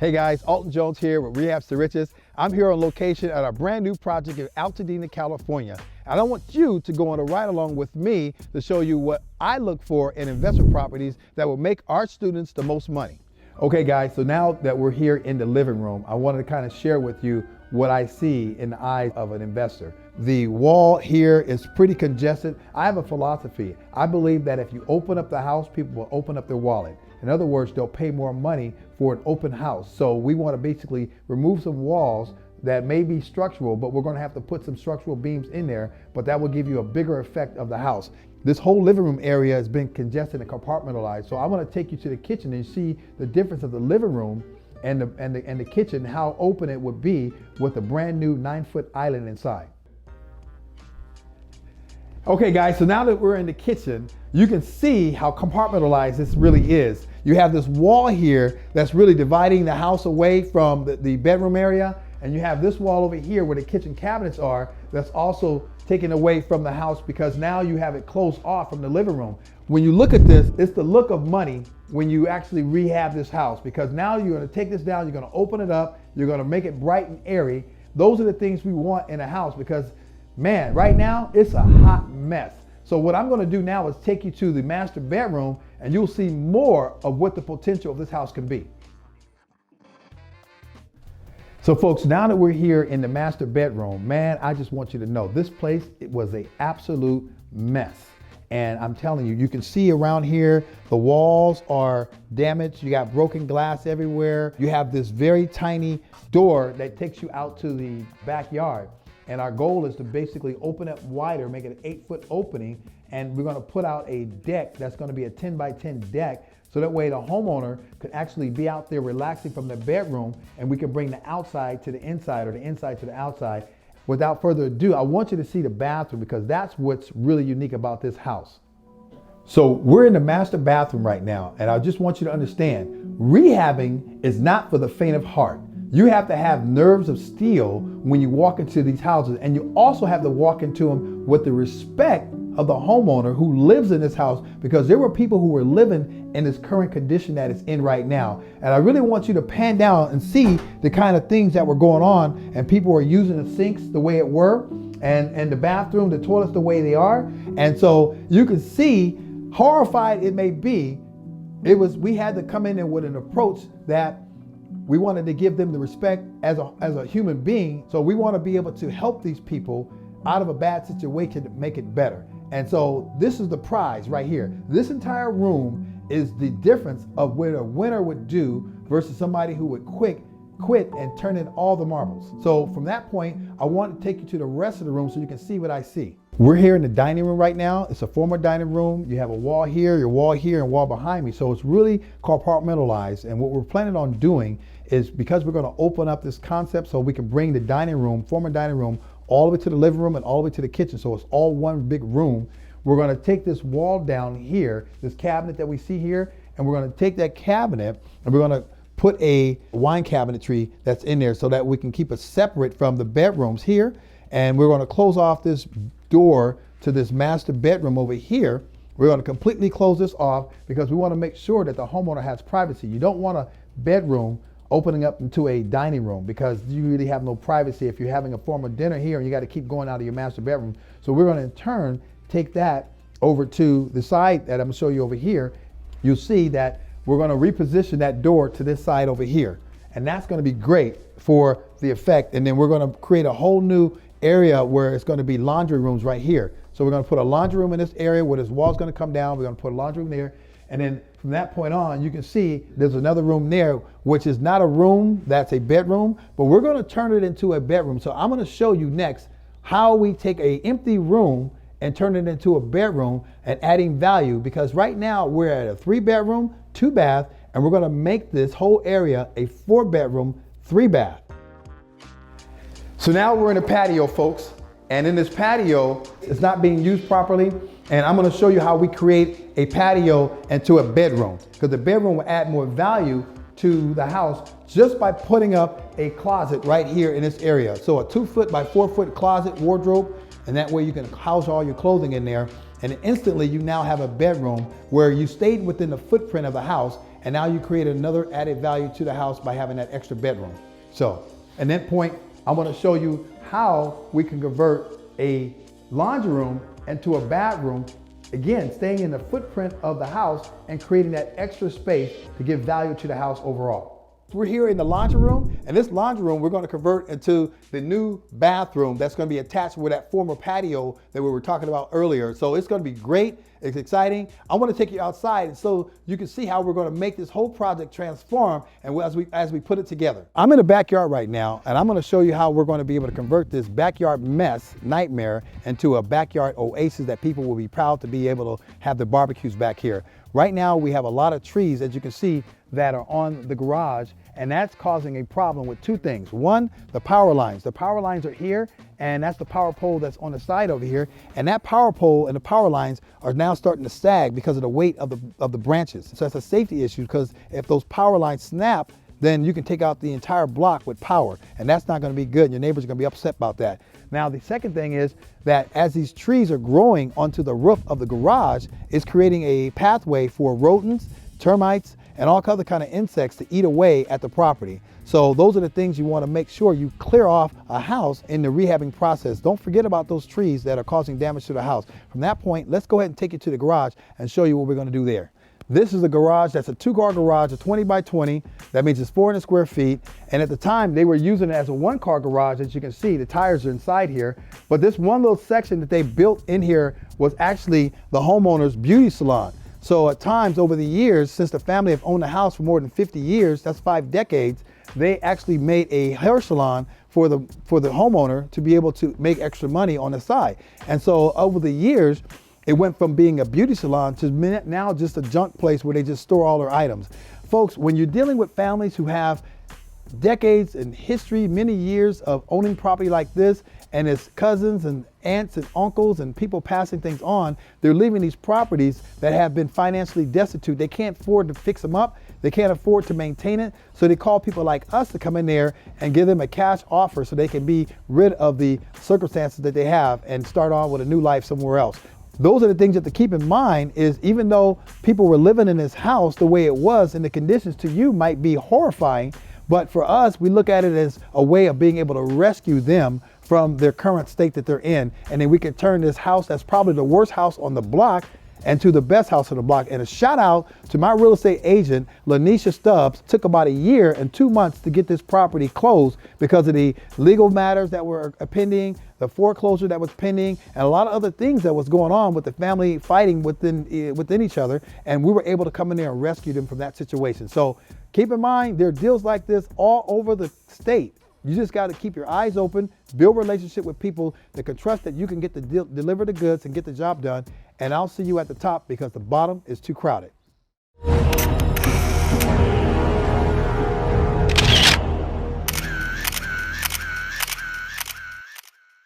Hey guys, Alton Jones here with Rehabs2Riches. I'm here on location at a brand new project in Altadena, California. And I want you to go on a ride along with me to show you what I look for in investment properties that will make our students the most money. Okay guys, so now that we're here in the living room, I wanted to kind of share with you what I see in the eyes of an investor. The wall here is pretty congested. I have a philosophy. I believe that if you open up the house, people will open up their wallet. In other words, they'll pay more money for an open house. So we want to basically remove some walls that may be structural, but we're going to have to put some structural beams in there, but that will give you a bigger effect of the house. This whole living room area has been congested and compartmentalized. So I want to take you to the kitchen and see the difference of the living room and the kitchen, how open it would be with a brand new 9-foot island inside. Okay guys, so now that we're in the kitchen, you can see how compartmentalized this really is. You have this wall here that's really dividing the house away from the bedroom area, and you have this wall over here where the kitchen cabinets are that's also taken away from the house because now you have it closed off from the living room. When you look at this, it's the look of money when you actually rehab this house, because now you're going to take this down, you're going to open it up, you're going to make it bright and airy. Those are the things we want in a house because, man, right now it's a hot mess. So what I'm going to do now is take you to the master bedroom and you'll see more of what the potential of this house can be. So folks, now that we're here in the master bedroom, man, I just want you to know this place, it was an absolute mess. And I'm telling you, you can see around here, the walls are damaged. You got broken glass everywhere. You have this very tiny door that takes you out to the backyard. And our goal is to basically open up wider, make it an 8-foot opening. And we're gonna put out a deck that's gonna be a 10 by 10 deck. So that way the homeowner could actually be out there relaxing from their bedroom, and we can bring the outside to the inside or the inside to the outside. Without further ado, I want you to see the bathroom because that's what's really unique about this house. So we're in the master bathroom right now, and I just want you to understand, rehabbing is not for the faint of heart. You have to have nerves of steel when you walk into these houses, and you also have to walk into them with the respect of the homeowner who lives in this house, because there were people who were living in this current condition that it's in right now. And I really want you to pan down and see the kind of things that were going on, and people were using the sinks the way it were, and the bathroom, the toilets the way they are. And so you can see, horrified it may be, we had to come in there with an approach that we wanted to give them the respect as a human being. So we want to be able to help these people out of a bad situation to make it better. And so this is the prize right here. This entire room is the difference of what a winner would do versus somebody who would quit and turn in all the marbles. So from that point, I want to take you to the rest of the room so you can see what I see. We're here in the dining room right now. It's a former dining room. You have a wall here, your wall here, and wall behind me. So it's really compartmentalized. And what we're planning on doing is, because we're going to open up this concept so we can bring the dining room, former dining room, all the way to the living room and all the way to the kitchen. So it's all one big room. We're going to take this wall down here, this cabinet that we see here, and we're going to take that cabinet and we're going to put a wine cabinetry that's in there so that we can keep it separate from the bedrooms here. And we're going to close off this door to this master bedroom over here. We're going to completely close this off because we want to make sure that the homeowner has privacy. You don't want a bedroom opening up into a dining room because you really have no privacy if you're having a formal dinner here and you got to keep going out of your master bedroom. So we're going to in turn take that over to the side that I'm going to show you over here. You'll see that we're going to reposition that door to this side over here, and that's going to be great for the effect. And then we're going to create a whole new area where it's going to be laundry rooms right here. So we're going to put a laundry room in this area where this wall's going to come down. We're going to put a laundry room there. And then from that point on, you can see there's another room there, which is not a room, that's a bedroom, but we're going to turn it into a bedroom. So I'm going to show you next how we take an empty room and turn it into a bedroom and adding value, because right now we're at a 3-bedroom, 2-bath, and we're going to make this whole area a 4-bedroom, 3-bath. So now we're in a patio, folks. And in this patio, it's not being used properly. And I'm going to show you how we create a patio into a bedroom, because the bedroom will add more value to the house just by putting up a closet right here in this area. So a 2-foot by 4-foot closet wardrobe, and that way you can house all your clothing in there. And instantly you now have a bedroom where you stayed within the footprint of the house, and now you create another added value to the house by having that extra bedroom. So, at that point, I want to show you how we can convert a laundry room into a bathroom, again, staying in the footprint of the house and creating that extra space to give value to the house overall. We're here in the laundry room, and this laundry room we're going to convert into the new bathroom that's going to be attached with that former patio that we were talking about earlier. So it's going to be great. It's exciting. I want to take you outside so you can see how we're going to make this whole project transform and as we put it together. I'm in the backyard right now, and I'm going to show you how we're going to be able to convert this backyard mess nightmare into a backyard oasis that people will be proud to be able to have their barbecues back here. Right now we have a lot of trees, as you can see, that are on the garage, and that's causing a problem with two things. One, the power lines. The power lines are here, and that's the power pole that's on the side over here, and that power pole and the power lines are now starting to sag because of the weight of the branches. So that's a safety issue, because if those power lines snap, then you can take out the entire block with power, and that's not going to be good, and your neighbors are going to be upset about that. Now, the second thing is that as these trees are growing onto the roof of the garage, it's creating a pathway for rodents, termites, and all other kind of insects to eat away at the property. So those are the things you want to make sure you clear off a house in the rehabbing process. Don't forget about those trees that are causing damage to the house. From that point, let's go ahead and take you to the garage and show you what we're going to do there. This is a garage that's a 2-car garage, a 20 by 20. That means it's 400 square feet. And at the time, they were using it as a 1-car garage. As you can see, the tires are inside here. But this one little section that they built in here was actually the homeowner's beauty salon. So at times over the years, since the family have owned the house for more than 50 years, that's 5 decades, they actually made a hair salon for the homeowner to be able to make extra money on the side. And so over the years, it went from being a beauty salon to now just a junk place where they just store all their items. Folks, when you're dealing with families who have decades in history, many years of owning property like this, and it's cousins and aunts and uncles and people passing things on, they're leaving these properties that have been financially destitute. They can't afford to fix them up. They can't afford to maintain it. So they call people like us to come in there and give them a cash offer so they can be rid of the circumstances that they have and start on with a new life somewhere else. Those are the things you have to keep in mind, is even though people were living in this house the way it was, and the conditions to you might be horrifying, but for us, we look at it as a way of being able to rescue them from their current state that they're in. And then we can turn this house that's probably the worst house on the block and to the best house on the block. And a shout out to my real estate agent, Lanisha Stubbs. Took about 1 year and 2 months to get this property closed because of the legal matters that were pending, the foreclosure that was pending, and a lot of other things that was going on with the family fighting within each other. And we were able to come in there and rescue them from that situation. So keep in mind, there are deals like this all over the state. You just got to keep your eyes open, build a relationship with people that can trust that you can get deliver the goods and get the job done. And I'll see you at the top, because the bottom is too crowded.